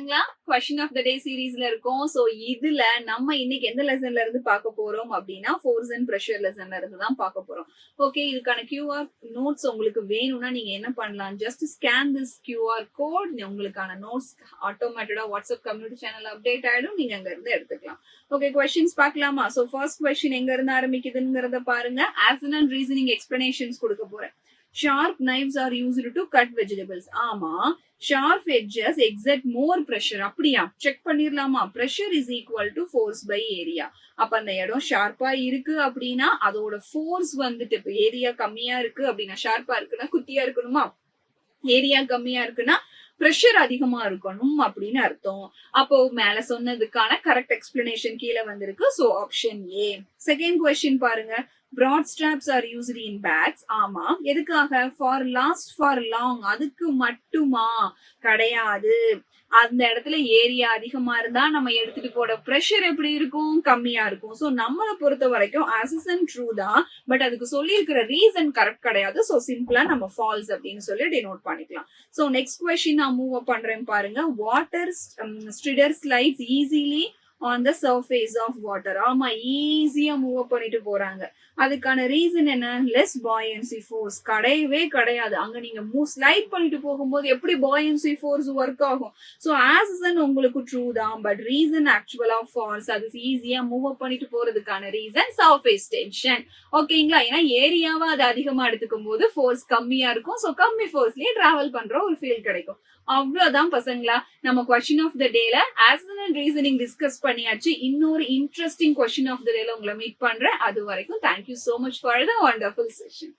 பசங்களா, question of the டே சீரீஸ்ல இருக்கோம். சோ இதுல நம்ம இன்னைக்கு எந்த லெசன்ல இருந்து பார்க்க போறோம் அப்படின்னா ஃபோர்ஸ் அண்ட் பிரஷர் லெசன்ல இருந்து தான் பார்க்க போறோம். ஓகே, இதுக்கான கியூஆர் நோட்ஸ் உங்களுக்கு வேணும்னா நீங்க என்ன பண்ணலாம், just scan this QR code. உங்களுக்கான நோட்ஸ் ஆட்டோமேட்டடா வாட்ஸ்அப் கம்யூனிட்டி சேனல் அப்டேட் ஆயிடும், நீங்க அங்க இருந்து எடுத்துக்கலாம். ஓகே, கொஸ்டின்ஸ் பார்க்கலாமா? சோ ஃபர்ஸ்ட் கொஸ்டின் எங்க இருந்து ஆரம்பிக்குதுங்கிறத பாருங்க. ஆக்ஷன் அண்ட் ரீசனிங் எக்ஸ்பிளனேஷன்ஸ் கொடுக்க போறேன். Sharp knives are used to cut vegetables. ஆமா, sharp edges exert more pressure. அப்படியா? Check பண்ணிரலாமா? pressure is equal to force by area. அப்ப அந்த இடம் ஷார்ப்பா இருக்கு அப்படின்னா அதோட ஃபோர்ஸ் வந்துட்டு, இப்ப ஏரியா கம்மியா இருக்கு அப்படின்னா, ஷார்ப்பா இருக்குன்னா குட்டியா இருக்கணுமா? ஏரியா கம்மியா இருக்குன்னா பிரஷர் அதிகமா இருக்கணும் அப்படின்னு அர்த்தம். அப்போ மேல சொன்னதுக்கான கரெக்ட் எக்ஸ்பிளனேஷன் கீழே வந்திருக்கு. So option A. Second question பாருங்க. broad straps are used in bags. ஆமா, எதுக்காக? for last for long. அதுக்கு மட்டுமா? கிடையாது. அந்த இடத்துல ஏரியா அதிகமா இருந்தா நம்ம எடுத்துட்டு போட பிரஷர் எப்படி இருக்கும்? கம்மியா இருக்கும். சோ நம்மளை பொறுத்த வரைக்கும் அசன் ட்ரூ தான், பட் அதுக்கு சொல்லி இருக்கிற ரீசன் கரெக்ட் கிடையாது. சோ சிம்பிளா நம்ம ஃபால்ஸ் அப்படின்னு சொல்லி டினோட் பண்ணிக்கலாம். சோ நெக்ஸ்ட் கொஸ்டின் நான் மூவ் அப் பண்றேன் பாருங்க. Water strider slides easily on the surface of water. ஆமா, ஈஸியா மூவ் அப் பண்ணிட்டு போறாங்க. அதுக்கான ரீசன் என்ன? Less buoyancy force. கிடையவே கிடையாது. அங்க நீங்க ஸ்லைட் பண்ணிட்டு போகும்போது எப்படி பாயன்சி ஃபோர்ஸ் ஒர்க் ஆகும்? சோ ஆஸ் உங்களுக்கு ட்ரூ தான், பட் ரீசன் ஆக்சுவலா ஃபால்ஸ். அது ஈஸியா மூவ் அப் பண்ணிட்டு போறதுக்கான ரீசன் சர்ஃபேஸ் டென்ஷன். ஓகேங்களா? ஏன்னா ஏரியாவா அது அதிகமா எடுத்துக்கும் போது ஃபோர்ஸ் கம்மியா இருக்கும். சோ கம்மி ஃபோர்ஸ்லயே டிராவல் பண்ற ஒரு ஃபீல் கிடைக்கும். அவ்வளவுதான் பசங்களா, நம்ம கொஸ்டின் ஆஃப் த டேல ஆக்ஷன் அண்ட் ரீசனிங் டிஸ்கஸ் பண்ணியாச்சு. இன்னொரு இன்ட்ரெஸ்டிங் கொஸ்டின் ஆஃப் த டேல உங்களை மீட் பண்றேன். அது வரைக்கும் thank you so much for the wonderful session.